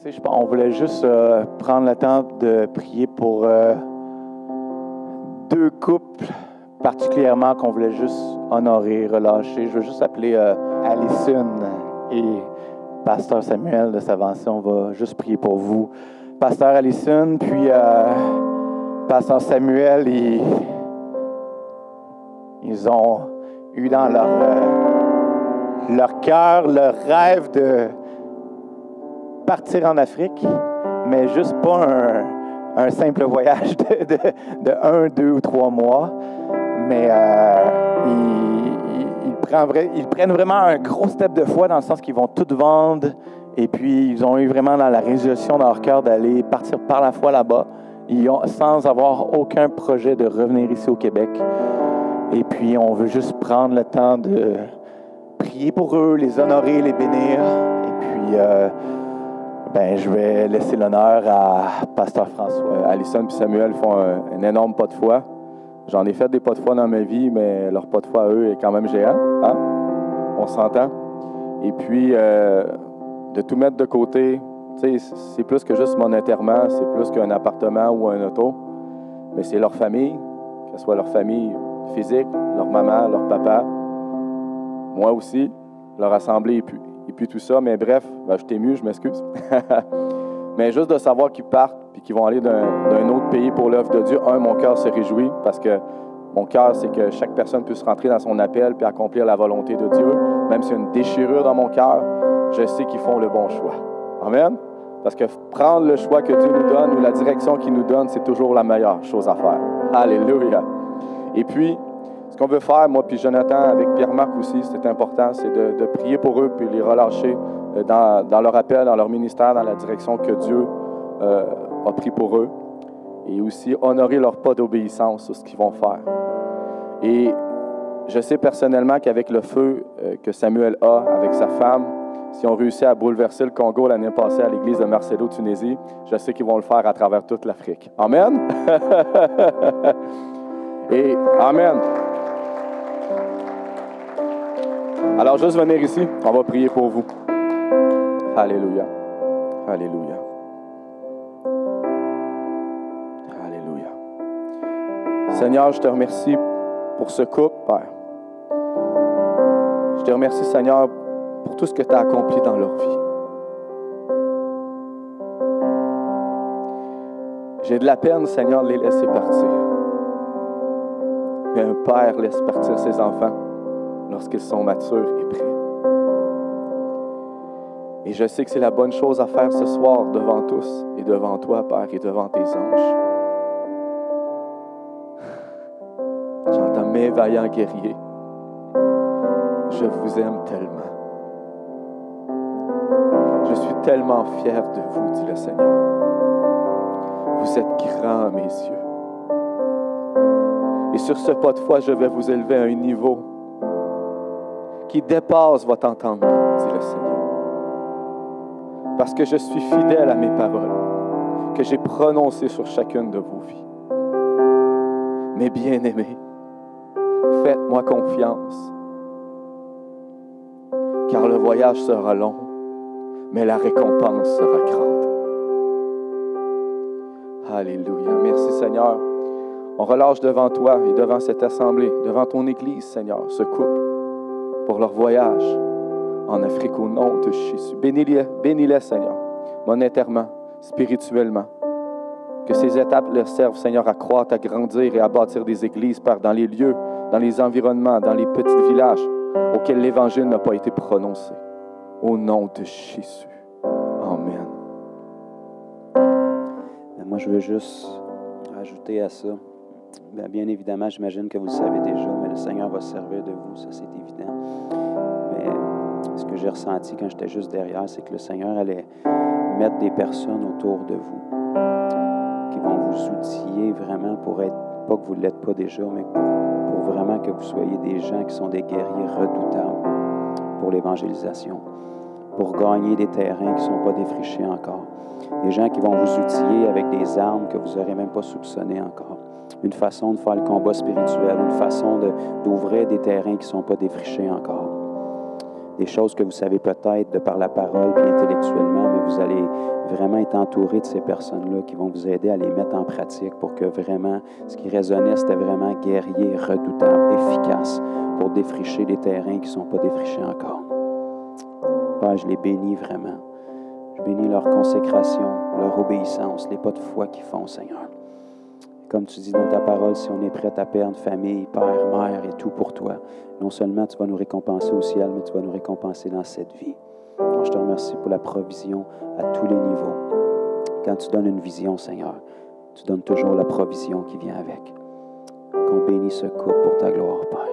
Tu sais, on voulait juste prendre le temps de prier pour deux couples particulièrement qu'on voulait juste honorer, relâcher. Je veux juste appeler Alison et Pasteur Samuel de s'avancer. On va juste prier pour vous. Pasteur Alison, puis Pasteur Samuel, ils ont eu dans leur cœur le rêve de partir en Afrique, mais juste pas un simple voyage de 1, 2 ou 3 mois, mais ils prennent vraiment un gros step de foi dans le sens qu'ils vont tout vendre, et puis ils ont eu vraiment dans la résolution dans leur cœur d'aller partir par la foi là-bas, sans avoir aucun projet de revenir ici au Québec. Et puis on veut juste prendre le temps de prier pour eux, les honorer, les bénir, et puis je vais laisser l'honneur à Pasteur François. Alison et Samuel font un énorme pas de foi. J'en ai fait des pas de foi dans ma vie, mais leur pas de foi à eux est quand même géant. Hein? On s'entend. Et puis, de tout mettre de côté, c'est plus que juste mon enterrement, c'est plus qu'un appartement ou un auto, mais c'est leur famille, que ce soit leur famille physique, leur maman, leur papa, moi aussi, leur assemblée et puis tout ça. Mais bref, je t'émue, je m'excuse. Mais juste de savoir qu'ils partent puis qu'ils vont aller d'un autre pays pour l'œuvre de Dieu, mon cœur se réjouit parce que mon cœur, c'est que chaque personne puisse rentrer dans son appel puis accomplir la volonté de Dieu. Même s'il y a une déchirure dans mon cœur, je sais qu'ils font le bon choix. Amen? Parce que prendre le choix que Dieu nous donne ou la direction qu'il nous donne, c'est toujours la meilleure chose à faire. Alléluia! Et puis, ce qu'on veut faire, moi puis Jonathan, avec Pierre-Marc aussi, c'est important, c'est de prier pour eux puis les relâcher dans leur appel, dans leur ministère, dans la direction que Dieu a pris pour eux. Et aussi honorer leur pas d'obéissance sur ce qu'ils vont faire. Et je sais personnellement qu'avec le feu que Samuel a avec sa femme, si on réussit à bouleverser le Congo l'année passée à l'église de Marcelo, Tunisie, je sais qu'ils vont le faire à travers toute l'Afrique. Amen? Et Amen. Alors, juste venir ici, on va prier pour vous. Alléluia. Alléluia. Alléluia. Seigneur, je te remercie pour ce couple, Père. Je te remercie, Seigneur, pour tout ce que tu as accompli dans leur vie. J'ai de la peine, Seigneur, de les laisser partir. Mais un père laisse partir ses enfants lorsqu'ils sont matures et prêts. Et je sais que c'est la bonne chose à faire ce soir devant tous et devant toi, Père, et devant tes anges. J'entends mes vaillants guerriers. Je vous aime tellement. Je suis tellement fier de vous, dit le Seigneur. Vous êtes grands à mes yeux. Et sur ce pas de foi, je vais vous élever à un niveau qui dépasse votre entendement, dit le Seigneur. Parce que je suis fidèle à mes paroles que j'ai prononcées sur chacune de vos vies. Mes bien-aimés, faites-moi confiance, car le voyage sera long, mais la récompense sera grande. Alléluia. Merci Seigneur. On relâche devant toi et devant cette assemblée, devant ton Église, Seigneur, ce couple, pour leur voyage en Afrique au nom de Jésus. Bénis-les, Seigneur, monétairement, spirituellement. Que ces étapes leur servent, Seigneur, à croître, à grandir et à bâtir des églises, Père, dans les lieux, dans les environnements, dans les petits villages auxquels l'Évangile n'a pas été prononcé. Au nom de Jésus. Amen. Moi, je veux juste ajouter à ça. Bien évidemment, j'imagine que vous le savez déjà, mais le Seigneur va se servir de vous, ça c'est évident. Mais ce que j'ai ressenti quand j'étais juste derrière, c'est que le Seigneur allait mettre des personnes autour de vous qui vont vous outiller vraiment pour être, pas que vous ne l'êtes pas déjà, mais pour vraiment que vous soyez des gens qui sont des guerriers redoutables pour l'évangélisation, pour gagner des terrains qui ne sont pas défrichés encore. Des gens qui vont vous outiller avec des armes que vous n'aurez même pas soupçonnées encore. Une façon de faire le combat spirituel, une façon d'ouvrir des terrains qui ne sont pas défrichés encore. des choses que vous savez peut-être de par la parole puis intellectuellement, mais vous allez vraiment être entouré de ces personnes-là qui vont vous aider à les mettre en pratique pour que vraiment, ce qui résonnait, c'était vraiment guerrier, redoutable, efficace pour défricher des terrains qui ne sont pas défrichés encore. Père, je les bénis vraiment. Je bénis leur consécration, leur obéissance, les pas de foi qu'ils font, Seigneur. Comme tu dis dans ta parole, si on est prêt à perdre famille, père, mère et tout pour toi, non seulement tu vas nous récompenser au ciel, mais tu vas nous récompenser dans cette vie. Alors, je te remercie pour la provision à tous les niveaux. Quand tu donnes une vision, Seigneur, tu donnes toujours la provision qui vient avec. Qu'on bénisse ce couple pour ta gloire, Père.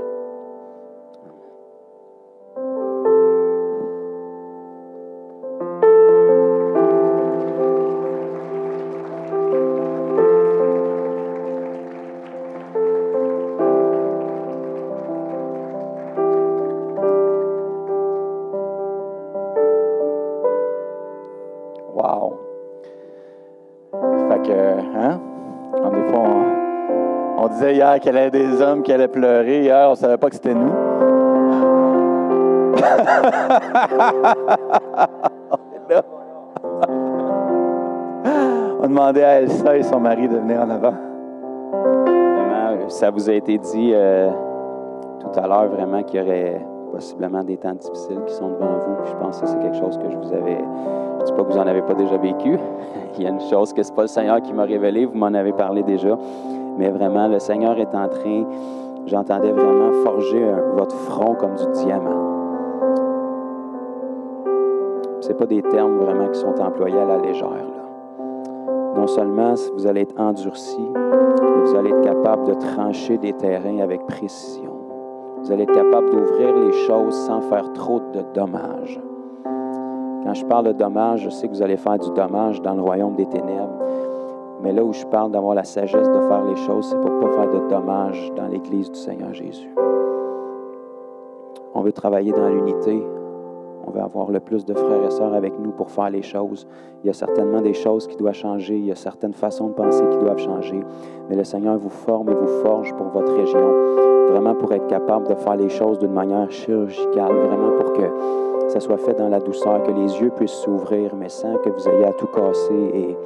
Wow! Fait que, hein? Des fois, on disait hier qu'il y avait des hommes qui allaient pleurer. Hier, on ne savait pas que c'était nous. On demandait à Elsa et son mari de venir en avant. Vraiment, ça vous a été dit tout à l'heure, vraiment, qu'il y aurait possiblement des temps difficiles qui sont devant vous. Puis je pense que c'est quelque chose que je vous avais... Je ne dis pas que vous n'en avez pas déjà vécu. Il y a une chose que ce n'est pas le Seigneur qui m'a révélé, vous m'en avez parlé déjà. Mais vraiment, le Seigneur est en train, j'entendais vraiment forger votre front comme du diamant. Ce n'est pas des termes vraiment qui sont employés à la légère, là. Non seulement vous allez être endurci, mais vous allez être capable de trancher des terrains avec précision. Vous allez être capable d'ouvrir les choses sans faire trop de dommages. Quand je parle de dommages, je sais que vous allez faire du dommage dans le royaume des ténèbres. Mais là où je parle d'avoir la sagesse de faire les choses, c'est pour ne pas faire de dommages dans l'Église du Seigneur Jésus. On veut travailler dans l'unité. On veut avoir le plus de frères et sœurs avec nous pour faire les choses. Il y a certainement des choses qui doivent changer. Il y a certaines façons de penser qui doivent changer. Mais le Seigneur vous forme et vous forge pour votre région. Vraiment pour être capable de faire les choses d'une manière chirurgicale. Vraiment pour que ça soit fait dans la douceur, que les yeux puissent s'ouvrir, mais sans que vous ayez à tout casser et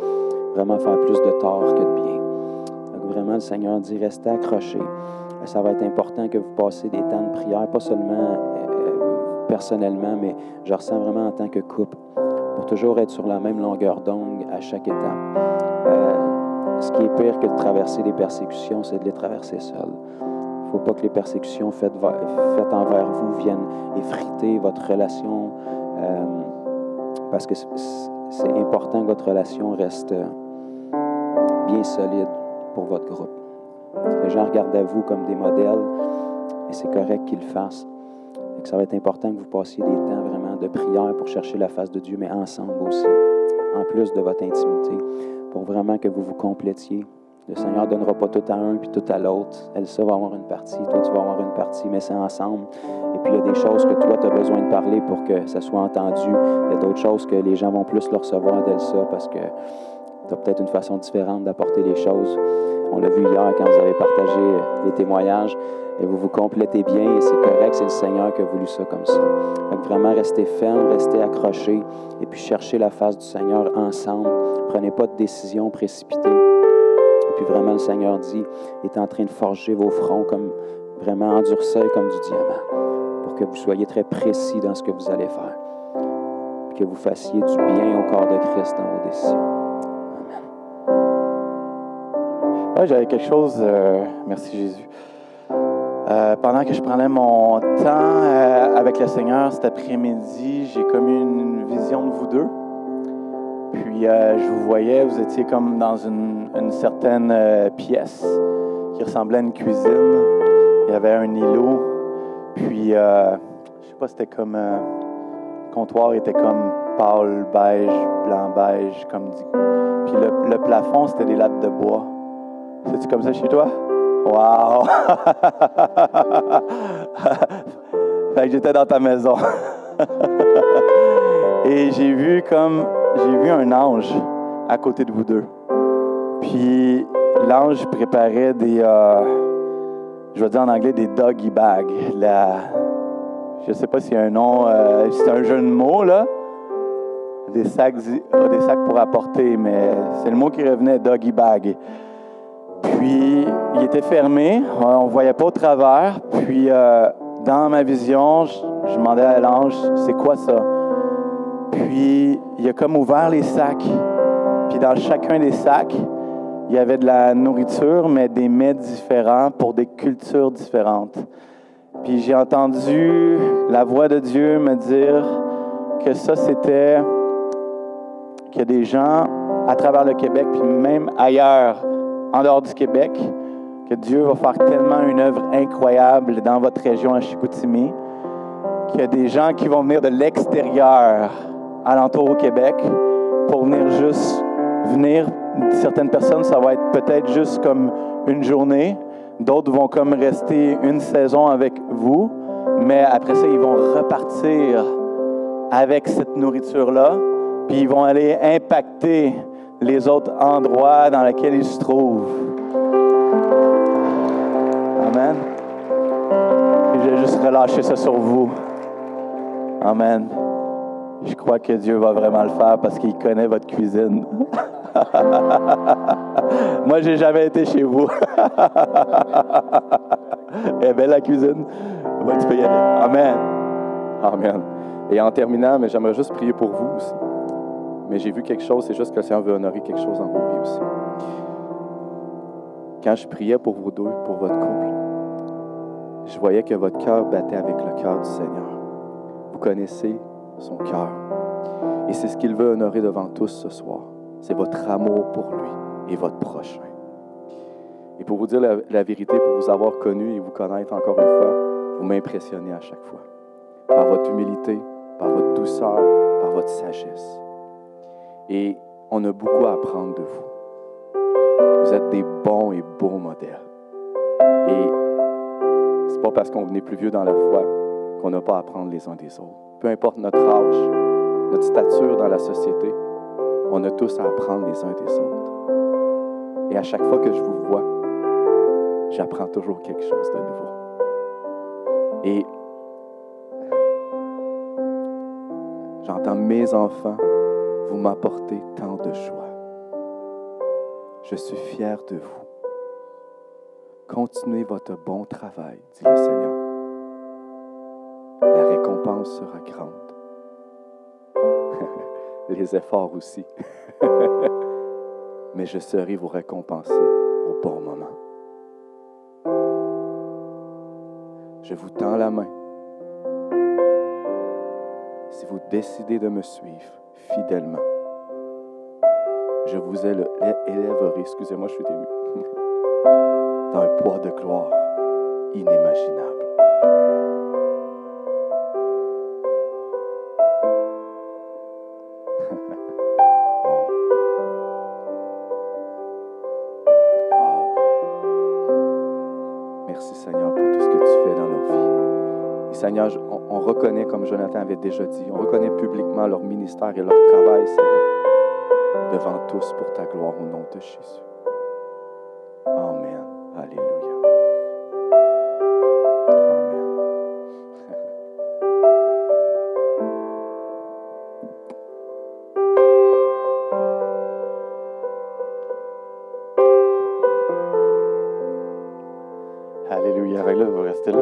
vraiment faire plus de tort que de bien. Donc vraiment, le Seigneur dit, restez accrochés. Ça va être important que vous passiez des temps de prière, pas seulement personnellement, mais je ressens vraiment en tant que couple, pour toujours être sur la même longueur d'onde à chaque étape. Ce qui est pire que de traverser des persécutions, c'est de les traverser seul. Il ne faut pas que les persécutions faites envers vous viennent effriter votre relation, parce que c'est important que votre relation reste bien solide pour votre groupe. Les gens regardent à vous comme des modèles, et c'est correct qu'ils le fassent. Et que ça va être important que vous passiez des temps vraiment de prière pour chercher la face de Dieu, mais ensemble aussi, en plus de votre intimité, pour vraiment que vous vous complétiez. Le Seigneur ne donnera pas tout à un puis tout à l'autre. Elsa va avoir une partie, toi tu vas avoir une partie, mais c'est ensemble. Et puis il y a des choses que toi tu as besoin de parler pour que ça soit entendu. Il y a d'autres choses que les gens vont plus le recevoir d'Elsa parce que tu as peut-être une façon différente d'apporter les choses. On l'a vu hier quand vous avez partagé les témoignages. Et vous vous complétez bien et c'est correct, c'est le Seigneur qui a voulu ça comme ça. Donc vraiment, restez ferme, restez accrochés et puis cherchez la face du Seigneur ensemble. Prenez pas de décision précipitée. Et puis vraiment, le Seigneur dit, il est en train de forger vos fronts comme vraiment endurcis comme du diamant pour que vous soyez très précis dans ce que vous allez faire. Et que vous fassiez du bien au corps de Christ dans vos décisions. Amen. Ouais, j'avais quelque chose, merci Jésus. Pendant que je prenais mon temps avec le Seigneur cet après-midi, j'ai comme eu une vision de vous deux. Puis je vous voyais, vous étiez comme dans une certaine pièce qui ressemblait à une cuisine. Il y avait un îlot. Puis je sais pas, c'était comme le comptoir était comme pâle beige, blanc beige, comme dit. Puis le plafond c'était des lattes de bois. C'est-tu comme ça chez toi? Wow! Fait que j'étais dans ta maison. Et j'ai vu un ange à côté de vous deux. Puis l'ange préparait des, je vais dire en anglais, des doggy bags. Je ne sais pas s'il y a un nom, c'est un jeu de mots, là. Des sacs pour apporter, mais c'est le mot qui revenait, doggy bag. Puis, il était fermé, on ne voyait pas au travers. Puis, dans ma vision, je demandais à l'ange, c'est quoi ça? Puis, il a comme ouvert les sacs. Puis, dans chacun des sacs, il y avait de la nourriture, mais des mets différents pour des cultures différentes. Puis, j'ai entendu la voix de Dieu me dire que ça, c'était qu'il y a des gens à travers le Québec, puis même ailleurs, en dehors du Québec, que Dieu va faire tellement une œuvre incroyable dans votre région à Chicoutimi, qu'il y a des gens qui vont venir de l'extérieur alentour au Québec pour venir juste venir. Certaines personnes, ça va être peut-être juste comme une journée. D'autres vont comme rester une saison avec vous. Mais après ça, ils vont repartir avec cette nourriture-là. Puis ils vont aller impacter les autres endroits dans lesquels ils se trouvent. Amen. Et je vais juste relâcher ça sur vous. Amen. Je crois que Dieu va vraiment le faire parce qu'il connaît votre cuisine. Moi, j'ai jamais été chez vous. Elle est belle la cuisine. Ouais, tu peux y aller. Amen. Amen. Et en terminant, mais j'aimerais juste prier pour vous aussi. Mais j'ai vu quelque chose, c'est juste que le Seigneur veut honorer quelque chose en vos vies aussi. Quand je priais pour vous deux, pour votre couple, je voyais que votre cœur battait avec le cœur du Seigneur. Vous connaissez son cœur. Et c'est ce qu'il veut honorer devant tous ce soir. C'est votre amour pour lui et votre prochain. Et pour vous dire la vérité, pour vous avoir connu et vous connaître encore une fois, vous m'impressionnez à chaque fois. Par votre humilité, par votre douceur, par votre sagesse. Et on a beaucoup à apprendre de vous. Vous êtes des bons et beaux modèles. Et c'est pas parce qu'on est plus vieux dans la foi qu'on n'a pas à apprendre les uns des autres. Peu importe notre âge, notre stature dans la société, on a tous à apprendre les uns des autres. Et à chaque fois que je vous vois, j'apprends toujours quelque chose de nouveau. Et j'entends mes enfants, vous m'apportez tant de joie. Je suis fier de vous. Continuez votre bon travail, dit le Seigneur. La récompense sera grande. Les efforts aussi. Mais je serai vous récompenser au bon moment. Je vous tends la main. Si vous décidez de me suivre fidèlement, je vous élèverai, excusez-moi, je suis ému, dans un poids de gloire inimaginable. Merci Seigneur pour tout ce que tu fais dans leur vie. Et Seigneur, on reconnaît, comme Jonathan avait déjà dit, on reconnaît publiquement leur ministère et leur travail, Seigneur, devant tous pour ta gloire au nom de Jésus. Amen. Alléluia. Amen. Alléluia. Là, vous restez là.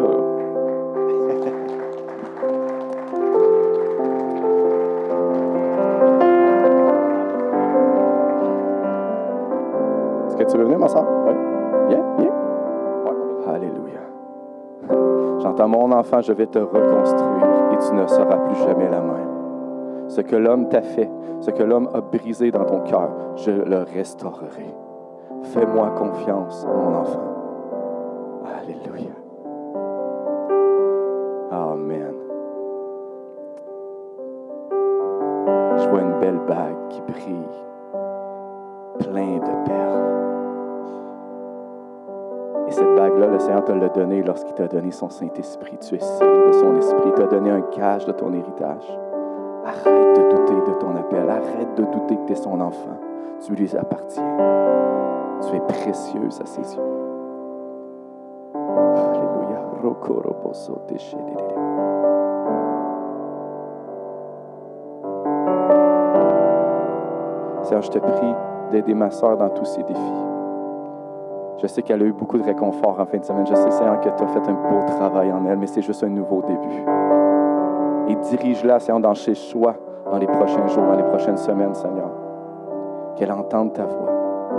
Est-ce que tu veux venir, ma soeur? Oui. Viens. Ouais. Alléluia. J'entends mon enfant, je vais te reconstruire et tu ne seras plus jamais la même. Ce que l'homme t'a fait, ce que l'homme a brisé dans ton cœur, je le restaurerai. Fais-moi confiance, mon enfant. Alléluia. Amen. Je vois une belle bague qui brille, plein de perles. Et cette bague-là, le Seigneur te l'a donnée lorsqu'il t'a donné son Saint-Esprit. Tu es scellé de son Esprit. Il t'a donné un gage de ton héritage. Arrête de douter de ton appel. Arrête de douter que tu es son enfant. Tu lui appartiens. Tu es précieuse à ses yeux. Alléluia. Seigneur, je te prie d'aider ma sœur dans tous ses défis. Je sais qu'elle a eu beaucoup de réconfort en fin de semaine. Je sais, Seigneur, que tu as fait un beau travail en elle, mais c'est juste un nouveau début. Et dirige-la, Seigneur, dans ses choix, dans les prochains jours, dans les prochaines semaines, Seigneur. Qu'elle entende ta voix,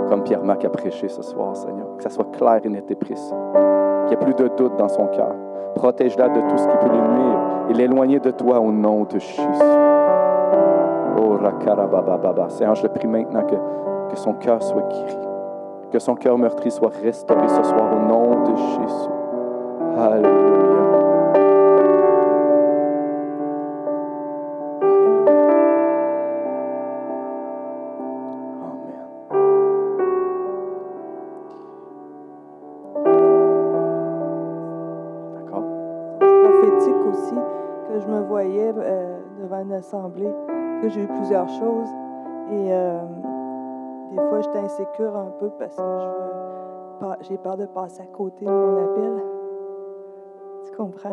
comme Pierre-Marc a prêché ce soir, Seigneur. Que ça soit clair et net et précis. Qu'il n'y ait plus de doute dans son cœur. Protège-la de tout ce qui peut lui nuire et l'éloigner de toi au nom de Jésus. Oh, Rakarabababa. Seigneur, je le prie maintenant que son cœur soit guéri. Que son cœur meurtri soit restauré ce soir au nom de Jésus. Alléluia. Amen. D'accord. Prophétique aussi, que je me voyais devant une assemblée, que j'ai eu plusieurs choses. Et des fois, j'étais insécure un peu parce que j'ai peur de passer à côté de mon appel. Tu comprends?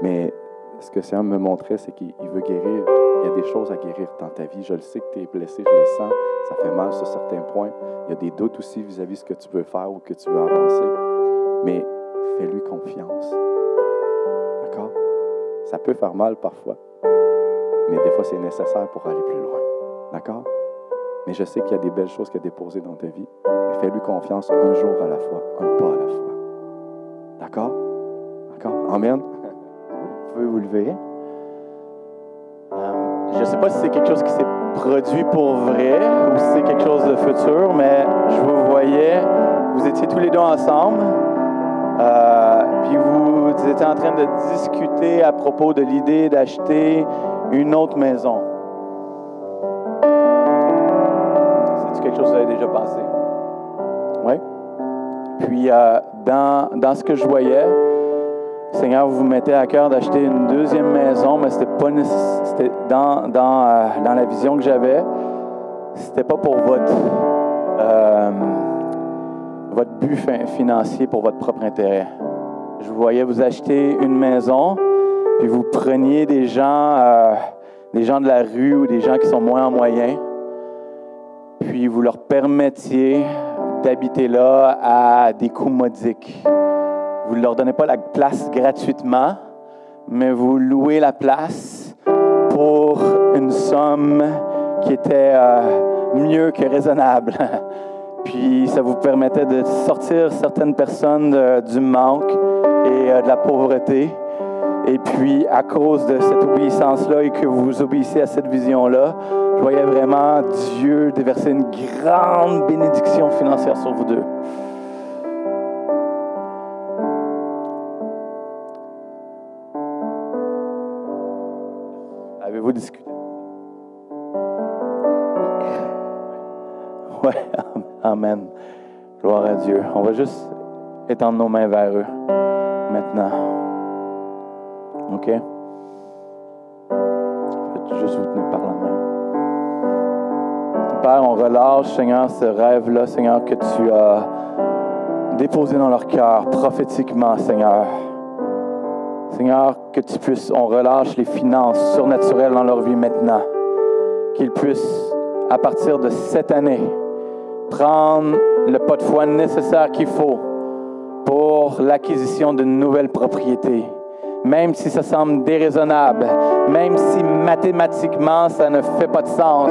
Mais ce que Seigneur me montrait, c'est qu'il veut guérir. Il y a des choses à guérir dans ta vie. Je le sais que tu es blessé, je le sens. Ça fait mal sur certains points. Il y a des doutes aussi vis-à-vis de ce que tu veux faire ou que tu veux avancer. Mais fais-lui confiance. D'accord? Ça peut faire mal parfois. Mais des fois, c'est nécessaire pour aller plus loin. D'accord? Mais je sais qu'il y a des belles choses qu'il a déposées dans ta vie. Mais fais-lui confiance un jour à la fois, un pas à la fois. D'accord? D'accord? Amen? Vous pouvez vous lever. Je ne sais pas si c'est quelque chose qui s'est produit pour vrai ou si c'est quelque chose de futur, mais je vous voyais, vous étiez tous les deux ensemble, puis vous étiez en train de discuter à propos de l'idée d'acheter une autre maison. C'est-tu quelque chose que vous avez déjà pensé? Oui? Puis, dans ce que je voyais, Seigneur, vous vous mettez à cœur d'acheter une deuxième maison, mais c'était dans la vision que j'avais, c'était pas pour votre but financier, pour votre propre intérêt. Je vous voyais vous acheter une maison, puis vous preniez des gens de la rue ou des gens qui sont moins en moyens, puis vous leur permettiez d'habiter là à des coûts modiques. Vous ne leur donnez pas la place gratuitement, mais vous louez la place pour une somme qui était mieux que raisonnable. Puis ça vous permettait de sortir certaines personnes du manque et de la pauvreté. Et puis à cause de cette obéissance-là et que vous obéissez à cette vision-là, je voyais vraiment Dieu déverser une grande bénédiction financière sur vous deux. Avez-vous discuté? Oui, amen. Gloire à Dieu. On va juste étendre nos mains vers eux maintenant. OK? Faites juste vous tenir par la main. Père, on relâche, Seigneur, ce rêve-là, Seigneur, que tu as déposé dans leur cœur prophétiquement, Seigneur. Seigneur, que tu puisses, on relâche les finances surnaturelles dans leur vie maintenant. Qu'ils puissent, à partir de cette année, prendre le pas de foi nécessaire qu'il faut pour l'acquisition d'une nouvelle propriété. Même si ça semble déraisonnable, même si mathématiquement ça ne fait pas de sens,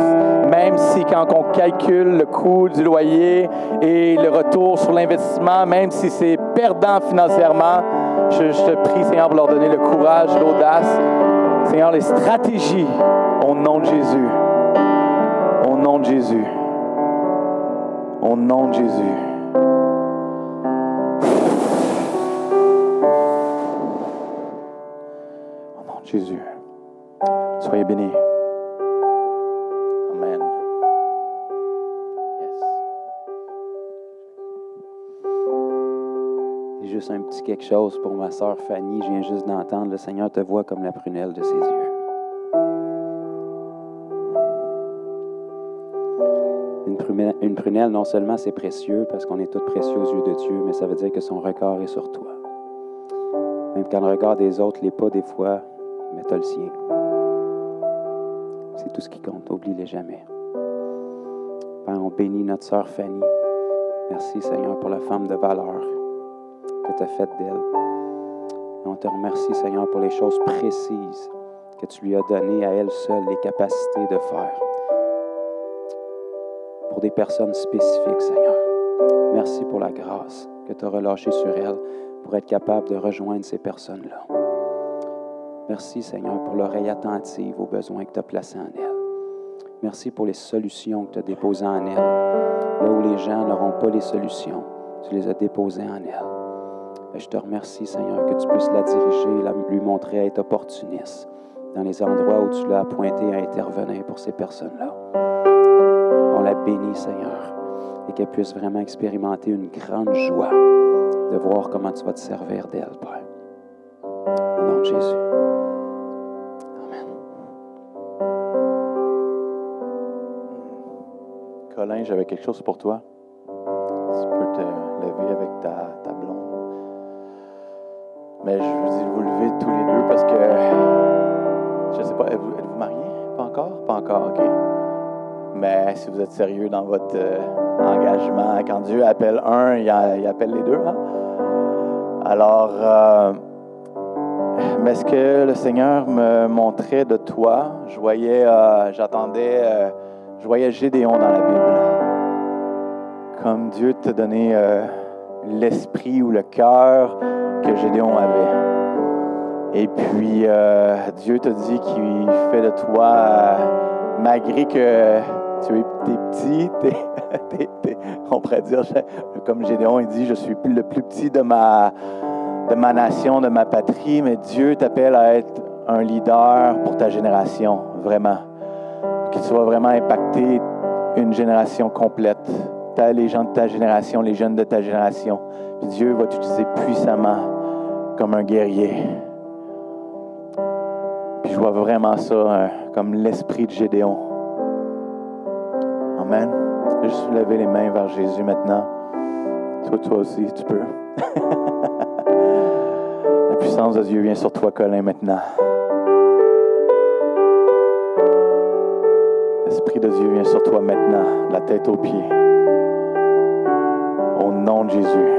même si quand on calcule le coût du loyer et le retour sur l'investissement, même si c'est perdant financièrement, je te prie, Seigneur, pour leur donner le courage, l'audace, Seigneur, les stratégies, au nom de Jésus. Au nom de Jésus. Au nom de Jésus. Au nom de Jésus. Soyez bénis. Amen. Yes. C'est juste un petit quelque chose pour ma sœur Fanny. Je viens juste d'entendre, le Seigneur te voit comme la prunelle de ses yeux. Une prunelle, non seulement c'est précieux, parce qu'on est tous précieux aux yeux de Dieu, mais ça veut dire que son regard est sur toi. Même quand le regard des autres l'est pas des fois, mais tu as le sien. C'est tout ce qui compte, oublie-les jamais. Père, on bénit notre sœur Fanny. Merci, Seigneur, pour la femme de valeur que tu as faite d'elle. Et on te remercie, Seigneur, pour les choses précises que tu lui as données à elle seule, les capacités de faire. Pour des personnes spécifiques, Seigneur. Merci pour la grâce que tu as relâchée sur elle pour être capable de rejoindre ces personnes-là. Merci, Seigneur, pour l'oreille attentive aux besoins que tu as placés en elle. Merci pour les solutions que tu as déposées en elle. Là où les gens n'auront pas les solutions, tu les as déposées en elle. Et je te remercie, Seigneur, que tu puisses la diriger, lui montrer à être opportuniste dans les endroits où tu l'as appointé à intervenir pour ces personnes-là. On la bénit, Seigneur, et qu'elle puisse vraiment expérimenter une grande joie de voir comment tu vas te servir d'elle, Père. Au nom de Jésus. Amen. Colin, j'avais quelque chose pour toi. Tu peux te lever avec ta blonde. Mais je vous dis de vous lever tous les deux parce que, je ne sais pas, êtes-vous mariés? Pas encore? Pas encore, OK. Mais si vous êtes sérieux dans votre engagement, quand Dieu appelle un, il appelle les deux. Hein? Alors, mais ce que le Seigneur me montrait de toi, je voyais Gédéon dans la Bible. Comme Dieu t'a donné l'esprit ou le cœur que Gédéon avait. Et puis, Dieu t'a dit qu'il fait de toi, malgré que tu es petit, on pourrait dire, comme Gédéon, il dit, je suis le plus petit de ma nation, de ma patrie, mais Dieu t'appelle à être un leader pour ta génération, vraiment. Que tu vas vraiment impacter une génération complète. Les gens de ta génération, les jeunes de ta génération. Puis Dieu va t'utiliser puissamment comme un guerrier. Puis je vois vraiment ça comme l'esprit de Gédéon. Amen. Juste lever les mains vers Jésus maintenant. Toi aussi, tu peux. La puissance de Dieu vient sur toi, Colin, maintenant. L'Esprit de Dieu vient sur toi maintenant, de la tête aux pieds. Au nom de Jésus.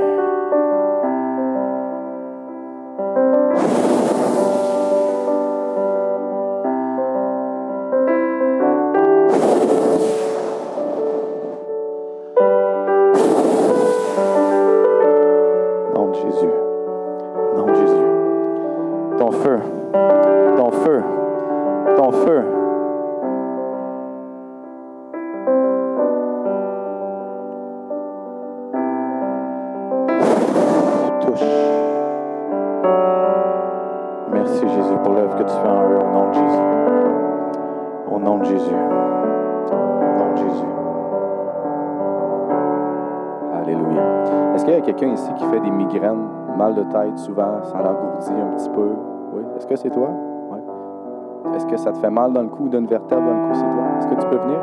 Nom de Jésus. Nom de Jésus. Ton feu. Ton feu. Ton feu. Merci Jésus pour l'œuvre que tu fais en eux, au nom de Jésus. Au nom de Jésus. Au nom de Jésus. Alléluia. Est-ce qu'il y a quelqu'un ici qui fait des migraines, mal de tête souvent, ça l'engourdit un petit peu? Oui. Est-ce que c'est toi? Oui. Est-ce que ça te fait mal dans le cou, d'une vertèbre dans le cou, c'est toi? Est-ce que tu peux venir?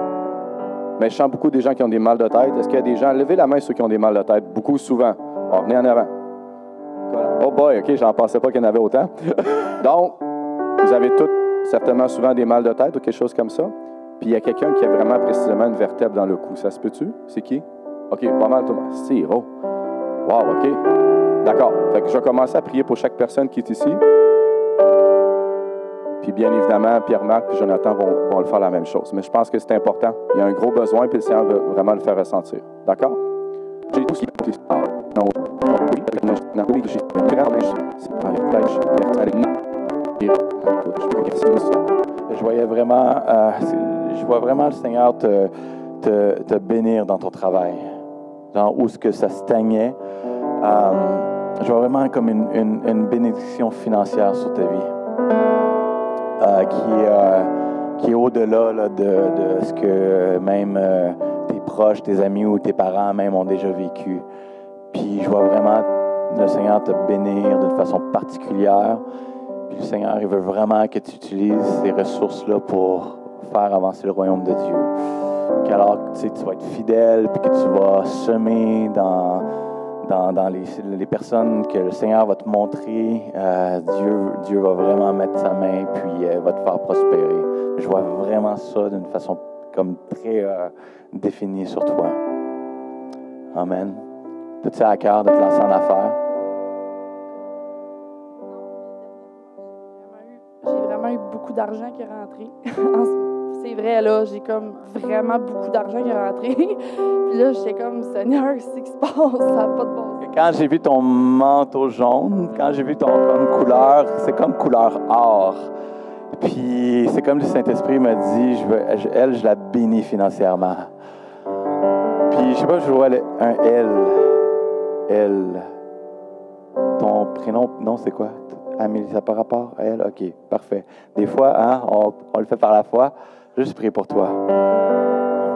Mais je sens beaucoup des gens qui ont des mal de tête. Est-ce qu'il y a des gens? Levez la main ceux qui ont des mal de tête. Beaucoup, souvent. Bon, venez en avant. Oh boy, OK, j'en pensais pas qu'il y en avait autant. Donc, vous avez tous certainement souvent des mal de tête ou quelque chose comme ça. Puis il y a quelqu'un qui a vraiment précisément une vertèbre dans le cou. Ça se peut-tu? C'est qui? OK, pas mal tout le monde. C'est Hiro. Wow, OK. D'accord. Fait que je vais commencer à prier pour chaque personne qui est ici. Puis bien évidemment, Pierre-Marc et Jonathan vont le faire la même chose. Mais je pense que c'est important. Il y a un gros besoin, puis le Seigneur veut vraiment le faire ressentir. D'accord? J'ai tout ce qui est non. Je vois vraiment le Seigneur te bénir dans ton travail. Dans où est-ce que ça stagnait. Je vois vraiment comme une bénédiction financière sur ta vie. Qui est au-delà là, de ce que même tes proches, tes amis ou tes parents même ont déjà vécu. Puis je vois vraiment le Seigneur te bénir d'une façon particulière. Puis le Seigneur, il veut vraiment que tu utilises ces ressources-là pour faire avancer le royaume de Dieu. Qu'alors tu vas être fidèle, puis que tu vas semer dans les personnes que le Seigneur va te montrer, Dieu va vraiment mettre sa main, puis va te faire prospérer. Je vois vraiment ça d'une façon comme très défini sur toi. Amen. Tout ça à cœur de te lancer en affaires? J'ai vraiment eu beaucoup d'argent qui est rentré. C'est vrai, là, j'ai comme vraiment beaucoup d'argent qui est rentré. Puis là, j'étais comme, Seigneur, qu'est-ce qui se passe? Ça n'a pas de bon sens. Quand j'ai vu ton manteau jaune, quand j'ai vu ton comme couleur, c'est comme couleur or. Puis c'est comme le Saint-Esprit m'a dit, je la bénis financièrement. Puis je sais pas, je vois un L. L. Ton prénom, non, c'est quoi? Amélie, ça par rapport à elle? OK, parfait. Des fois, hein, on le fait par la foi. Juste prier pour toi.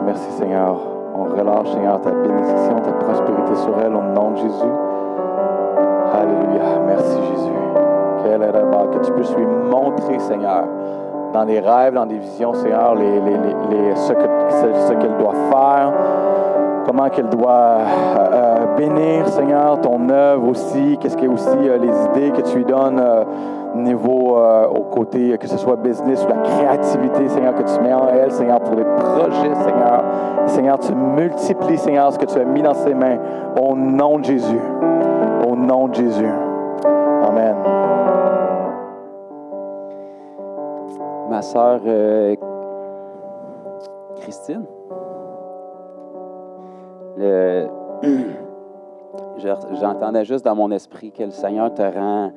Merci, Seigneur. On relâche, Seigneur, ta bénédiction, ta prospérité sur elle au nom de Jésus. Alléluia. Merci, Jésus. Que tu puisses lui montrer, Seigneur, dans des rêves, dans des visions, Seigneur, ce qu'elle doit faire, comment qu'elle doit bénir, Seigneur, ton œuvre aussi. Qu'est-ce qu'il y a aussi les idées que tu lui donnes niveau au côté, que ce soit business ou la créativité, Seigneur, que tu mets en elle, Seigneur, pour les projets, Seigneur. Seigneur, tu multiplies, Seigneur, ce que tu as mis dans ses mains. Au nom de Jésus. Au nom de Jésus. Amen. Ma sœur Christine, j'entendais juste dans mon esprit que le Seigneur te rend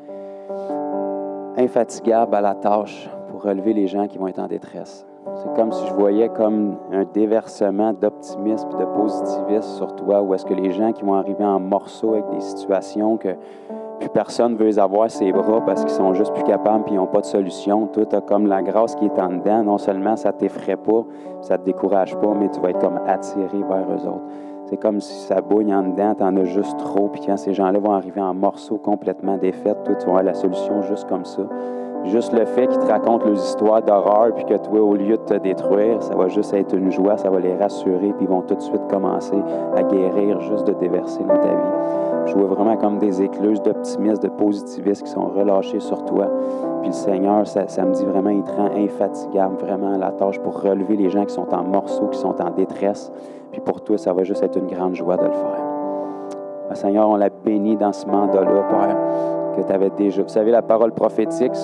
infatigable à la tâche pour relever les gens qui vont être en détresse. C'est comme si je voyais comme un déversement d'optimisme et de positivisme sur toi, où est-ce que les gens qui vont arriver en morceaux avec des situations que plus personne ne veut les avoir ses bras parce qu'ils sont juste plus capables et ils n'ont pas de solution. Toi, tu as comme la grâce qui est en dedans. Non seulement ça ne t'effraie pas, ça ne te décourage pas, mais tu vas être comme attiré vers eux autres. C'est comme si ça bouille en dedans, tu en as juste trop. Puis quand ces gens-là vont arriver en morceaux complètement défaites, toi, tu vas avoir la solution juste comme ça. Juste le fait qu'ils te racontent leurs histoires d'horreur, puis que toi, au lieu de te détruire, ça va juste être une joie, ça va les rassurer, puis ils vont tout de suite commencer à guérir juste de déverser dans ta vie. Je vois vraiment comme des écluses d'optimisme, de positivisme qui sont relâchées sur toi. Puis le Seigneur, ça me dit vraiment, il te rend infatigable vraiment à la tâche pour relever les gens qui sont en morceaux, qui sont en détresse. Puis pour toi, ça va juste être une grande joie de le faire. Le Seigneur, on l'a béni dans ce mandat-là, Père, que tu avais déjà. Vous savez, la parole prophétique,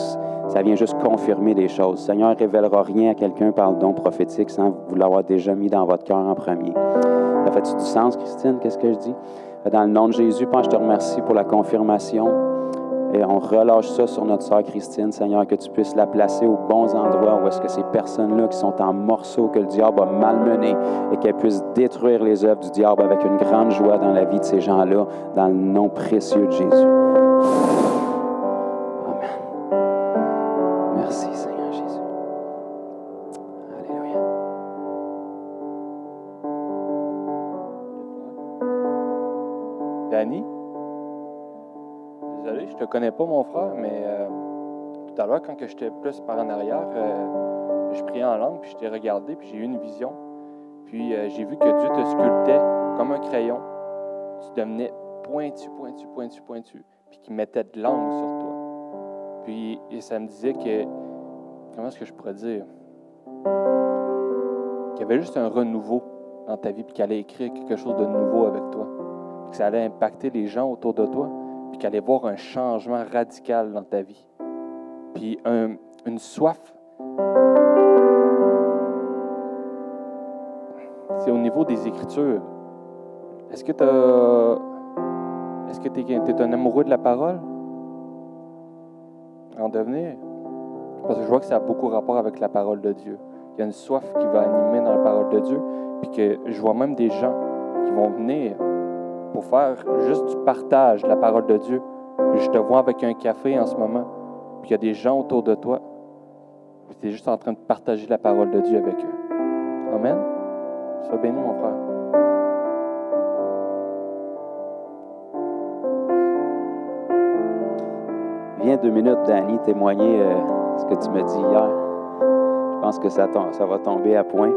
ça vient juste confirmer des choses. Le Seigneur ne révélera rien à quelqu'un par le don prophétique sans vous l'avoir déjà mis dans votre cœur en premier. Ça fait-tu du sens, Christine? Qu'est-ce que je dis? Dans le nom de Jésus, Père, je te remercie pour la confirmation. Et on relâche ça sur notre sœur Christine, Seigneur, que tu puisses la placer aux bons endroits où est-ce que ces personnes-là qui sont en morceaux, que le diable a malmené, et qu'elle puisse détruire les œuvres du diable avec une grande joie dans la vie de ces gens-là, dans le nom précieux de Jésus. Amen. Merci, Seigneur Jésus. Alléluia. Danny? Désolé, je te connais pas, mon frère, mais tout à l'heure, quand j'étais plus par en arrière, je priais en langue, puis je t'ai regardé, puis j'ai eu une vision. Puis j'ai vu que Dieu te sculptait comme un crayon. Tu devenais pointu, puis qu'il mettait de l'angle sur toi. Puis et ça me disait que, comment est-ce que je pourrais dire? Qu'il y avait juste un renouveau dans ta vie, puis qu'il allait écrire quelque chose de nouveau avec toi. Puis que ça allait impacter les gens autour de toi, puis qu'il allait voir un changement radical dans ta vie. Puis une soif. C'est au niveau des Écritures. Est-ce que tu es un amoureux de la parole? En devenir? Parce que je vois que ça a beaucoup rapport avec la parole de Dieu. Il y a une soif qui va animer dans la parole de Dieu, puis que je vois même des gens qui vont venir pour faire juste du partage de la parole de Dieu. Je te vois avec un café en ce moment, puis il y a des gens autour de toi, puis tu es juste en train de partager la parole de Dieu avec eux. Amen. Sois béni, mon frère. Viens 2 minutes, Danny, témoigner ce que tu m'as dit hier. Je pense que ça va tomber à point.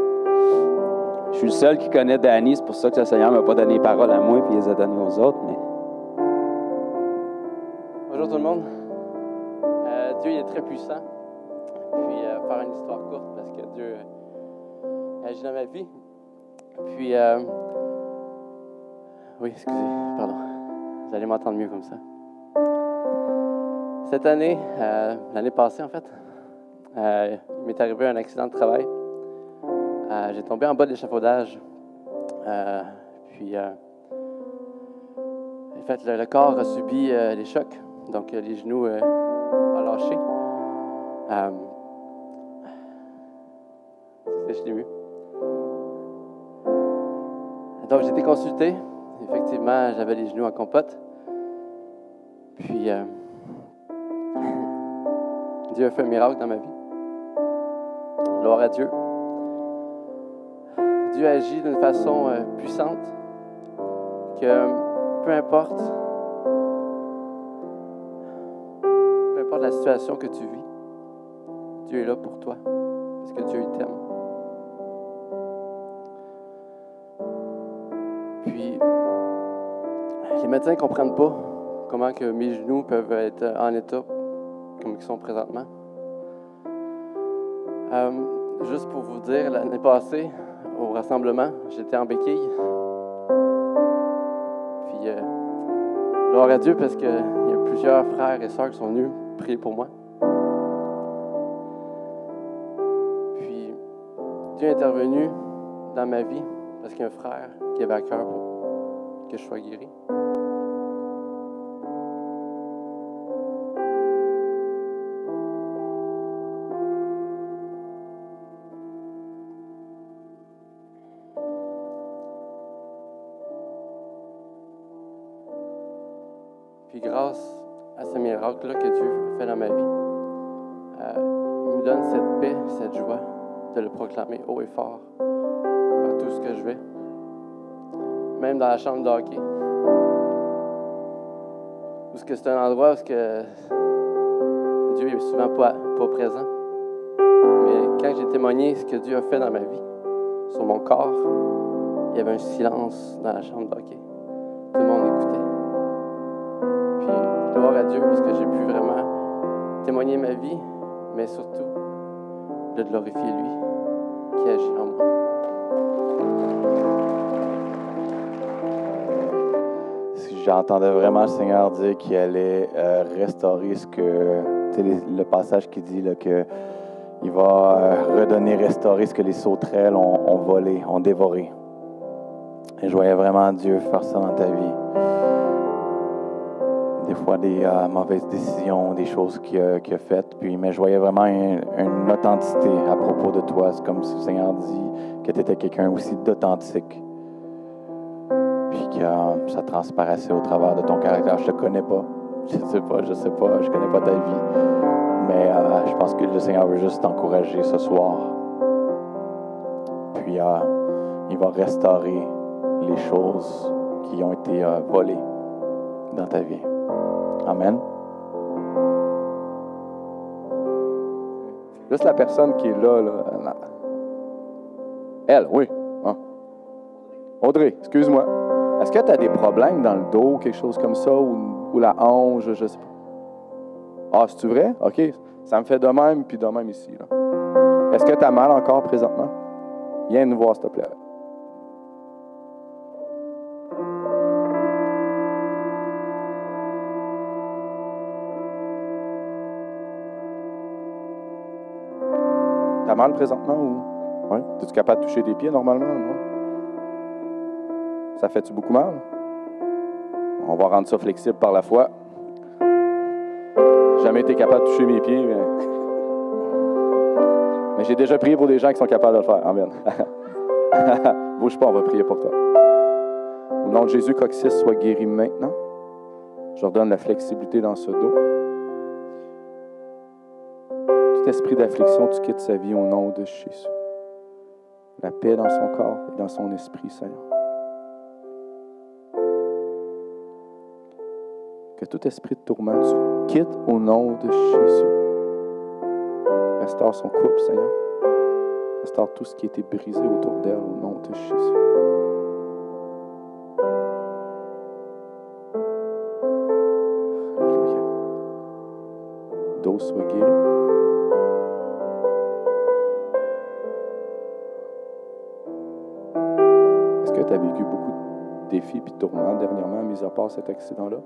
Je suis le seul qui connaît Danny, c'est pour ça que le Seigneur ne m'a pas donné parole à moi et il les a données aux autres. Mais... Bonjour tout le monde. Dieu il est très puissant. Puis faire une histoire courte parce que Dieu agit dans ma vie. Puis, oui, excusez, pardon. Vous allez m'entendre mieux comme ça. Cette année, l'année passée en fait, il m'est arrivé un accident de travail. J'ai tombé en bas de l'échafaudage. Puis, en fait, le corps a subi les chocs. Donc, les genoux ont lâché. Je suis ému. Donc, j'ai été consulté. Effectivement, j'avais les genoux en compote. Puis, Dieu a fait un miracle dans ma vie. Gloire à Dieu. Dieu agit d'une façon puissante que peu importe la situation que tu vis, Dieu est là pour toi parce que Dieu il t'aime. Puis, les médecins ne comprennent pas comment que mes genoux peuvent être en état comme ils sont présentement. Juste pour vous dire, l'année passée, au rassemblement, j'étais en béquille. Puis, gloire à Dieu parce qu'il y a plusieurs frères et sœurs qui sont venus prier pour moi. Puis, Dieu est intervenu dans ma vie parce qu'il y a un frère qui avait à cœur pour que je sois guéri. Puis grâce à ce miracle-là que Dieu fait dans ma vie, il me donne cette paix, cette joie de le proclamer haut et fort partout ce que je vais. Même dans la chambre de hockey. Parce que c'est un endroit où Dieu est souvent pas présent. Mais quand j'ai témoigné ce que Dieu a fait dans ma vie, sur mon corps, il y avait un silence dans la chambre de hockey. Tout le monde écoutait. Puis, gloire à Dieu, parce que j'ai pu vraiment témoigner ma vie, mais surtout, de glorifier lui qui agit en moi. J'entendais vraiment le Seigneur dire qu'il allait restaurer le passage qui dit là, que il va redonner, restaurer ce que les sauterelles ont volé, ont dévoré. Et je voyais vraiment Dieu faire ça dans ta vie. Des fois, des mauvaises décisions, des choses qu'il a faites. Mais je voyais vraiment une authenticité à propos de toi. C'est comme si le Seigneur dit que tu étais quelqu'un aussi d'authentique. Puis que ça transparaissait au travers de ton caractère. Je te connais pas. Je sais pas, je connais pas ta vie. Mais je pense que le Seigneur veut juste t'encourager ce soir. Puis il va restaurer les choses qui ont été volées dans ta vie. Amen. Juste la personne qui est là. Elle, oui. Hein? Audrey, excuse-moi. Est-ce que tu as des problèmes dans le dos, quelque chose comme ça, ou la hanche, je sais pas? Ah, c'est-tu vrai? OK. Ça me fait de même, puis de même ici. Là. Est-ce que tu as mal encore présentement? Viens nous voir, s'il te plaît. T'as mal présentement ou? Oui. Es-tu capable de toucher tes pieds normalement, non? Ça fait-tu beaucoup mal? On va rendre ça flexible par la foi. J'ai jamais été capable de toucher mes pieds, mais j'ai déjà prié pour des gens qui sont capables de le faire. Amen. Bouge pas, on va prier pour toi. Au nom de Jésus, Coccyx soit guéri maintenant. Je leur donne la flexibilité dans ce dos. Tout esprit d'affliction, tu quittes sa vie au nom de Jésus. La paix dans son corps et dans son esprit, Seigneur. Que tout esprit de tourment, tu quittes au nom de Jésus. Restaure son couple, Seigneur. Restaure tout ce qui a été brisé autour d'elle au nom de Jésus. Alléluia. Dos soit guéri. tu as vécu beaucoup de défis et de tourments dernièrement, mis à part cet accident-là?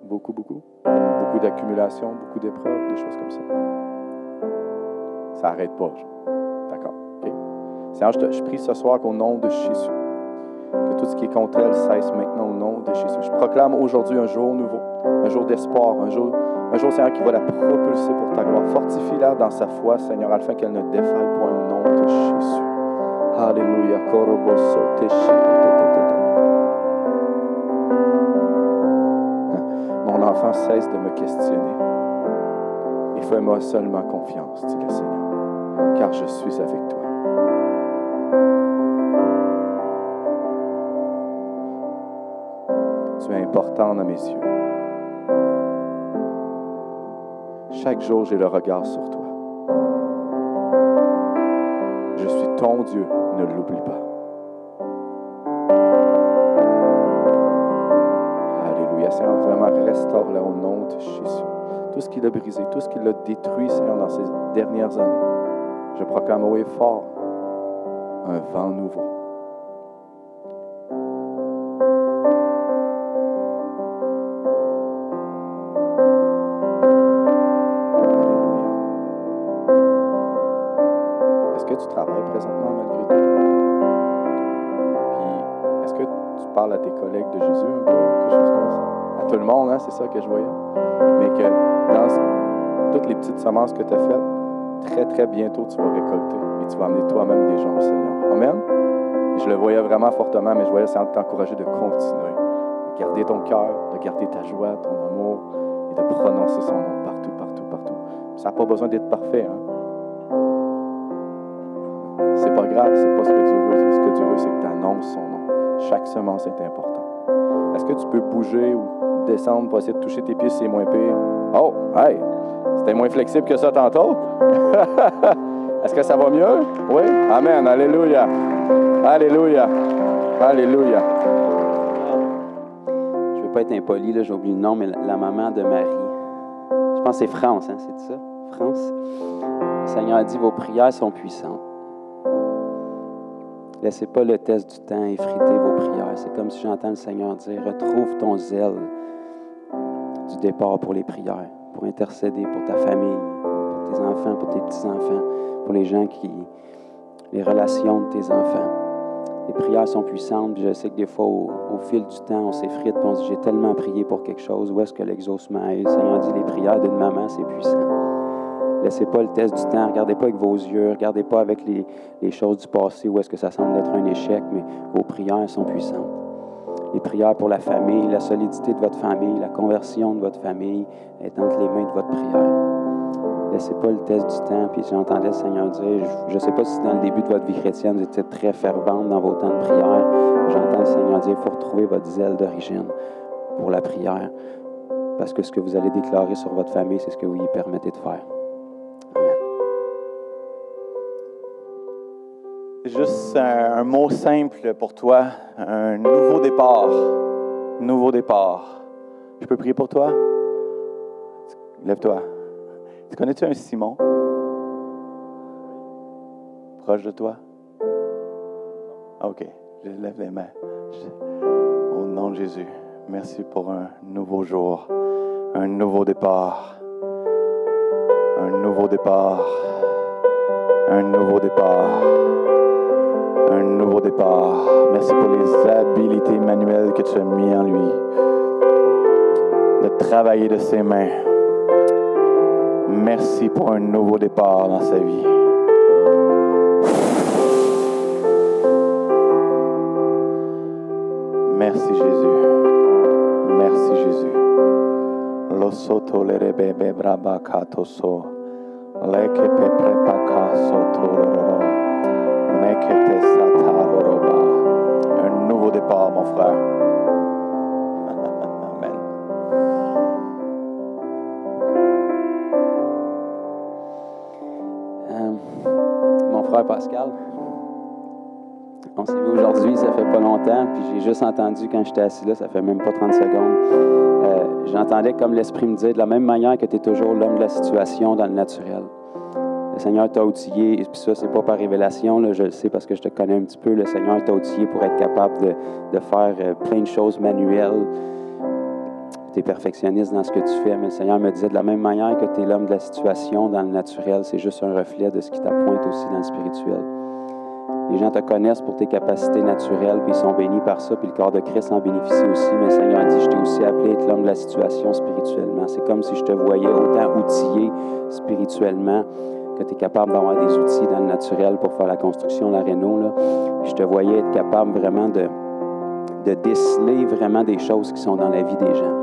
Beaucoup, beaucoup? Beaucoup d'accumulation, beaucoup d'épreuves, des choses comme ça? Ça n'arrête pas, d'accord. OK. Seigneur, je prie ce soir qu'au nom de Jésus, que tout ce qui est contre elle cesse maintenant au nom de Jésus. Je proclame aujourd'hui un jour nouveau, un jour d'espoir, un jour, Seigneur, qui va la propulser pour ta gloire. Fortifie-la dans sa foi, Seigneur, afin qu'elle ne défaille point au nom de Jésus. Alléluia. Mon enfant, cesse de me questionner et fais-moi seulement confiance, dit le Seigneur, car je suis avec toi. Tu es important dans mes yeux. Chaque jour, j'ai le regard sur toi. Je suis ton Dieu, ne l'oublie pas. Alléluia, Seigneur, vraiment restaure-la au nom de Jésus. Tout ce qu'il a brisé, tout ce qu'il a détruit, Seigneur, dans ces dernières années, je proclame haut et fort un vent nouveau. Tu travailles présentement malgré tout. Puis, est-ce que tu parles à tes collègues de Jésus un peu, quelque chose comme ça? À tout le monde, hein, c'est ça que je voyais. Mais que dans toutes les petites semences que tu as faites, très, très bientôt, tu vas récolter. Et tu vas amener toi-même des gens au Seigneur. Amen? Et je le voyais vraiment fortement, mais je voyais Seigneur t'encourager de continuer. De garder ton cœur, de garder ta joie, ton amour, et de prononcer son nom partout, partout, partout. Ça n'a pas besoin d'être parfait, hein? C'est pas grave, c'est pas ce que Dieu veut. Ce que Dieu veut, c'est que tu annonces son nom. Chaque semence est importante. Est-ce que tu peux bouger ou descendre pour essayer de toucher tes pieds si c'est moins pire? Oh, hey! C'était moins flexible que ça tantôt? Est-ce que ça va mieux? Oui? Amen. Alléluia. Alléluia. Alléluia. Je ne veux pas être impoli, là, j'ai oublié le nom, mais la maman de Marie. Je pense que c'est France, hein, c'est ça? France. Le Seigneur a dit, vos prières sont puissantes. Laissez pas le test du temps effriter vos prières. C'est comme si j'entends le Seigneur dire, retrouve ton zèle du départ pour les prières, pour intercéder pour ta famille, pour tes enfants, pour tes petits-enfants, pour les gens les relations de tes enfants. Les prières sont puissantes, puis je sais que des fois, au fil du temps, on s'effrite, puis on se dit, j'ai tellement prié pour quelque chose, où est-ce que l'exaucement est? Le Seigneur dit, les prières d'une maman, c'est puissant. Laissez pas le test du temps, regardez pas avec vos yeux, regardez pas avec les choses du passé où est-ce que ça semble être un échec, mais vos prières sont puissantes. Les prières pour la famille, la solidité de votre famille, la conversion de votre famille est entre les mains de votre prière. Laissez pas le test du temps, puis j'entendais le Seigneur dire, je ne sais pas si dans le début de votre vie chrétienne, vous étiez très fervente dans vos temps de prière, mais j'entends le Seigneur dire, il faut retrouver votre zèle d'origine pour la prière, parce que ce que vous allez déclarer sur votre famille, c'est ce que vous y permettez de faire. Juste un mot simple pour toi, un nouveau départ. Nouveau départ. Je peux prier pour toi? Lève-toi. Tu connais-tu un Simon? Proche de toi? OK. Je lève les mains. Au nom de Jésus, merci pour un nouveau jour, un nouveau départ. Un nouveau départ. Un nouveau départ. Un nouveau départ. Merci pour les habilités manuelles que tu as mis en lui. De travailler de ses mains. Merci pour un nouveau départ dans sa vie. Merci Jésus. Merci Jésus. Lo soto le rebebe braba katoso. Leke pepe paka soto lororo. Mekete sata loroba. Un nouveau départ, mon frère. Amen. Mon frère Pascal, on s'est vu aujourd'hui, ça fait pas longtemps, puis j'ai juste entendu quand j'étais assis là, ça fait même pas 30 secondes, j'entendais comme l'Esprit me dire, de la même manière que tu es toujours l'homme de la situation dans le naturel, Le Seigneur t'a outillé, et puis ça, c'est pas par révélation, là, je le sais parce que je te connais un petit peu. Le Seigneur t'a outillé pour être capable de faire plein de choses manuelles. Tu es perfectionniste dans ce que tu fais, mais le Seigneur me disait de la même manière que tu es l'homme de la situation dans le naturel, c'est juste un reflet de ce qui t'appointe aussi dans le spirituel. Les gens te connaissent pour tes capacités naturelles, puis ils sont bénis par ça, puis le corps de Christ en bénéficie aussi. Mais le Seigneur dit, je t'ai aussi appelé à être l'homme de la situation spirituellement. C'est comme si je te voyais autant outillé spirituellement que tu es capable d'avoir des outils dans le naturel pour faire la construction, la réno. Là. Je te voyais être capable vraiment de déceler vraiment des choses qui sont dans la vie des gens.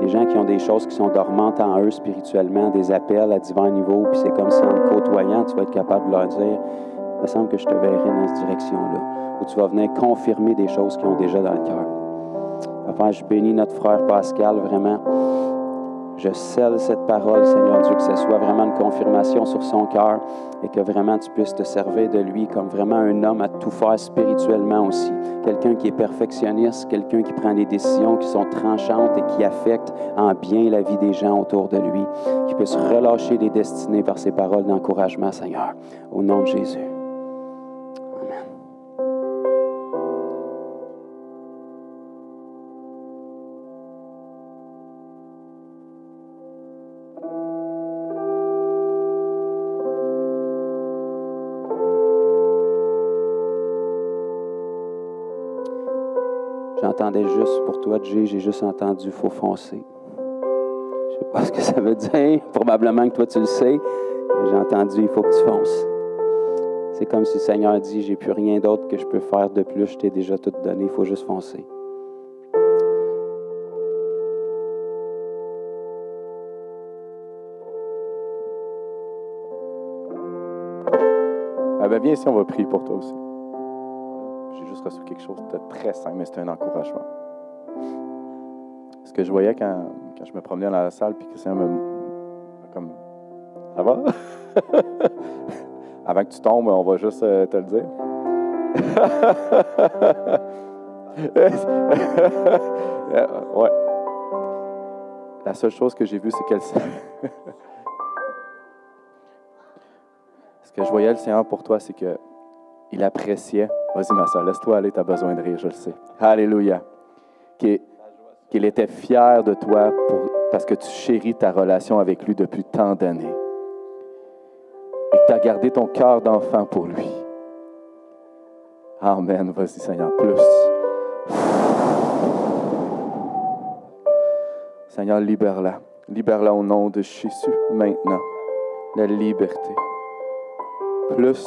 Des gens qui ont des choses qui sont dormantes en eux spirituellement, des appels à divers niveaux, puis c'est comme si en te côtoyant, tu vas être capable de leur dire, il me semble que je te verrai dans cette direction-là, où tu vas venir confirmer des choses qu'ils ont déjà dans le cœur. Enfin, je bénis notre frère Pascal, vraiment. Je scelle cette parole, Seigneur Dieu, que ce soit vraiment une confirmation sur son cœur et que vraiment tu puisses te servir de lui comme vraiment un homme à tout faire spirituellement aussi. Quelqu'un qui est perfectionniste, quelqu'un qui prend des décisions qui sont tranchantes et qui affectent en bien la vie des gens autour de lui, qui puisse relâcher des destinées par ses paroles d'encouragement, Seigneur. Au nom de Jésus. J'entendais juste pour toi, Jay, j'ai juste entendu « faut foncer ». Je ne sais pas ce que ça veut dire, probablement que toi tu le sais, mais j'ai entendu « il faut que tu fonces ». C'est comme si le Seigneur dit « j'ai plus rien d'autre que je peux faire de plus, je t'ai déjà tout donné, il faut juste foncer ». Ah ben viens ici, on va prier pour toi aussi. J'ai juste reçu quelque chose de très simple, mais c'est un encouragement. Ce que je voyais quand je me promenais dans la salle, puis Christian comme, ça va? Avant que tu tombes, on va juste te le dire. Ouais. La seule chose que j'ai vue, c'est qu'elle... Ce que je voyais le Seigneur pour toi, c'est que il appréciait. Vas-y, ma soeur, laisse-toi aller, tu as besoin de rire, je le sais. Alléluia. Qu'il était fier de toi parce que tu chéris ta relation avec lui depuis tant d'années. Et que tu as gardé ton cœur d'enfant pour lui. Amen. Vas-y, Seigneur, plus. Seigneur, libère-la. Libère-la au nom de Jésus, maintenant. La liberté. Plus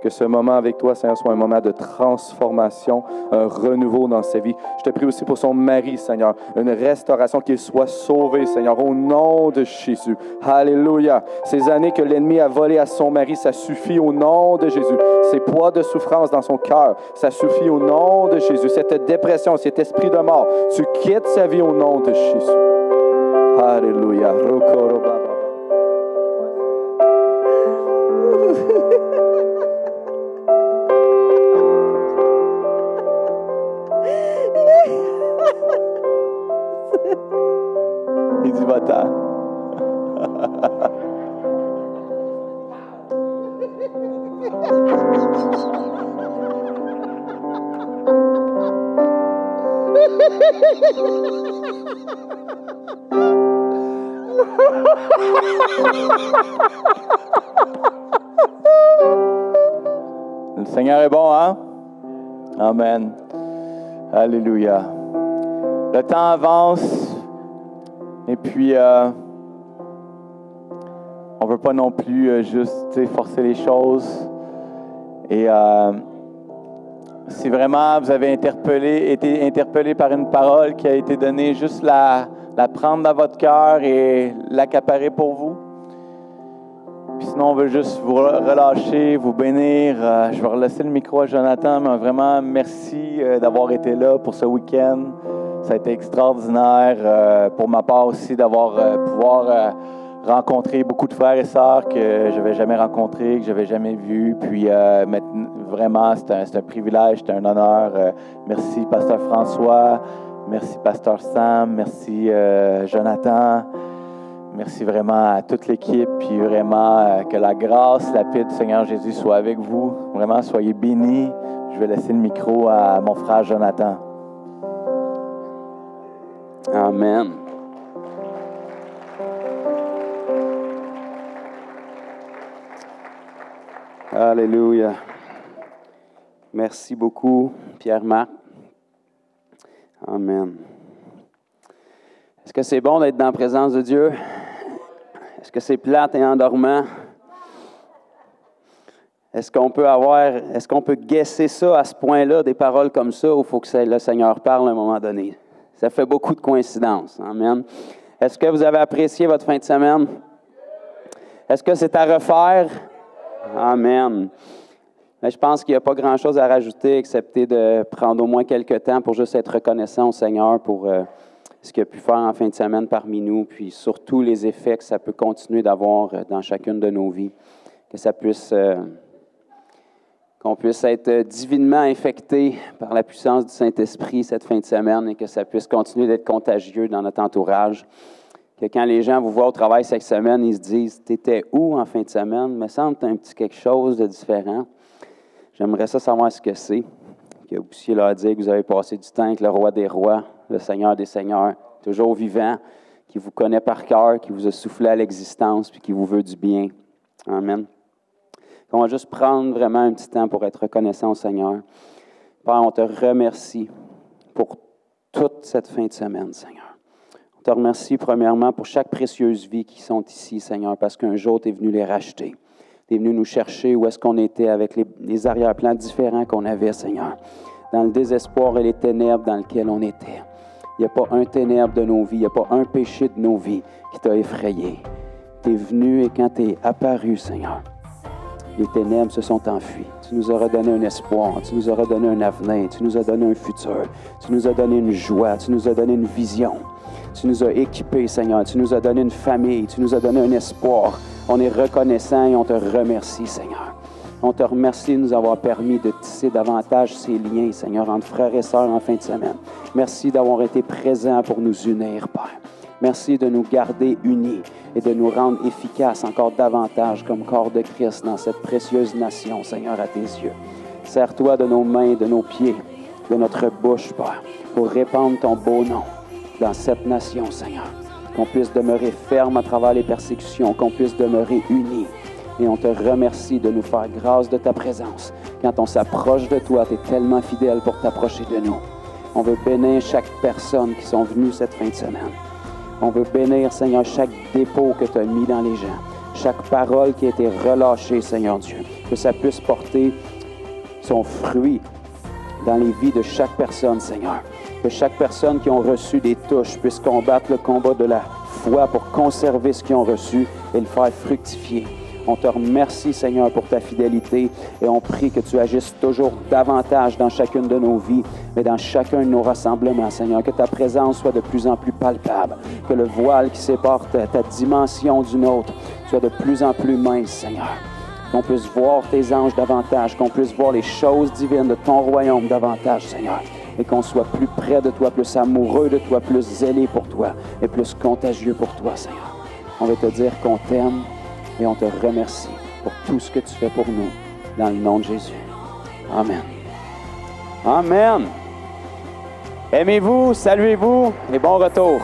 que ce moment avec toi, Seigneur, soit un moment de transformation, un renouveau dans sa vie. Je te prie aussi pour son mari, Seigneur, une restauration, qu'il soit sauvé, Seigneur, au nom de Jésus. Alléluia. Ces années que l'ennemi a volé à son mari, ça suffit au nom de Jésus. Ces poids de souffrance dans son cœur, ça suffit au nom de Jésus. Cette dépression, cet esprit de mort, tu quittes sa vie au nom de Jésus. Alléluia. Il dit, va-t'en. Le Seigneur est bon, hein? Amen. Alléluia. Le temps avance et puis on ne veut pas non plus juste forcer les choses. Et si vraiment vous avez été interpellé par une parole qui a été donnée, juste la prendre dans votre cœur et l'accaparer pour vous. Puis sinon, on veut juste vous relâcher, vous bénir. Je vais relaisser le micro à Jonathan, mais vraiment, merci d'avoir été là pour ce week-end. Ça a été extraordinaire. Pour ma part aussi, pouvoir rencontrer beaucoup de frères et sœurs que je n'avais jamais rencontrés, que je n'avais jamais vus. Puis vraiment, c'est un privilège, c'est un honneur. Merci, Pasteur François. Merci, Pasteur Sam. Merci, Jonathan. Merci vraiment à toute l'équipe, puis vraiment que la grâce, la paix du Seigneur Jésus soit avec vous. Vraiment, soyez bénis. Je vais laisser le micro à mon frère Jonathan. Amen. Alléluia. Merci beaucoup, Pierre-Marc. Amen. Est-ce que c'est bon d'être dans la présence de Dieu? Est-ce que c'est plate et endormant? Est-ce qu'on peut guesser ça à ce point-là, des paroles comme ça, ou il faut que le Seigneur parle à un moment donné? Ça fait beaucoup de coïncidences. Amen. Est-ce que vous avez apprécié votre fin de semaine? Est-ce que c'est à refaire? Amen. Mais je pense qu'il n'y a pas grand-chose à rajouter, excepté de prendre au moins quelques temps pour juste être reconnaissant au Seigneur pour ce qu'il a pu faire en fin de semaine parmi nous, puis surtout les effets que ça peut continuer d'avoir dans chacune de nos vies. Que ça puisse, qu'on puisse être divinement infecté par la puissance du Saint-Esprit cette fin de semaine et que ça puisse continuer d'être contagieux dans notre entourage. Que quand les gens vous voient au travail cette semaine, ils se disent « T'étais où en fin de semaine? Il me semble que tu as un petit quelque chose de différent. » J'aimerais ça savoir ce que c'est. Que vous puissiez leur dire que vous avez passé du temps avec le Roi des rois, le Seigneur des seigneurs, toujours vivant, qui vous connaît par cœur, qui vous a soufflé à l'existence puis qui vous veut du bien. Amen. On va juste prendre vraiment un petit temps pour être reconnaissant au Seigneur. Père, on te remercie pour toute cette fin de semaine, Seigneur. On te remercie premièrement pour chaque précieuse vie qui sont ici, Seigneur, parce qu'un jour, tu es venu les racheter. Tu es venu nous chercher où est-ce qu'on était avec les arrière-plans différents qu'on avait, Seigneur. Dans le désespoir et les ténèbres dans lesquelles on était. Il n'y a pas un ténèbre de nos vies, il n'y a pas un péché de nos vies qui t'a effrayé. Tu es venu et quand tu es apparu, Seigneur, les ténèbres se sont enfuies. Tu nous as redonné un espoir, tu nous as redonné un avenir, tu nous as donné un futur, tu nous as donné une joie, tu nous as donné une vision. Tu nous as équipés, Seigneur, tu nous as donné une famille, tu nous as donné un espoir. On est reconnaissant et on te remercie, Seigneur. On te remercie de nous avoir permis de tisser davantage ces liens, Seigneur, entre frères et sœurs en fin de semaine. Merci d'avoir été présent pour nous unir, Père. Merci de nous garder unis et de nous rendre efficaces encore davantage comme corps de Christ dans cette précieuse nation, Seigneur, à tes yeux. Sers-toi de nos mains, de nos pieds, de notre bouche, Père, pour répandre ton beau nom dans cette nation, Seigneur. Qu'on puisse demeurer ferme à travers les persécutions, qu'on puisse demeurer unis. Et on te remercie de nous faire grâce de ta présence. Quand on s'approche de toi, tu es tellement fidèle pour t'approcher de nous. On veut bénir chaque personne qui sont venues cette fin de semaine. On veut bénir, Seigneur, chaque dépôt que tu as mis dans les gens. Chaque parole qui a été relâchée, Seigneur Dieu. Que ça puisse porter son fruit dans les vies de chaque personne, Seigneur. Que chaque personne qui ont reçu des touches puisse combattre le combat de la foi pour conserver ce qu'ils ont reçu et le faire fructifier. On te remercie, Seigneur, pour ta fidélité et on prie que tu agisses toujours davantage dans chacune de nos vies, mais dans chacun de nos rassemblements, Seigneur. Que ta présence soit de plus en plus palpable, que le voile qui sépare ta dimension d'une autre soit de plus en plus mince, Seigneur. Qu'on puisse voir tes anges davantage, qu'on puisse voir les choses divines de ton royaume davantage, Seigneur. Et qu'on soit plus près de toi, plus amoureux de toi, plus zélé pour toi et plus contagieux pour toi, Seigneur. On veut te dire qu'on t'aime et on te remercie pour tout ce que tu fais pour nous, dans le nom de Jésus. Amen. Amen. Aimez-vous, saluez-vous et bon retour.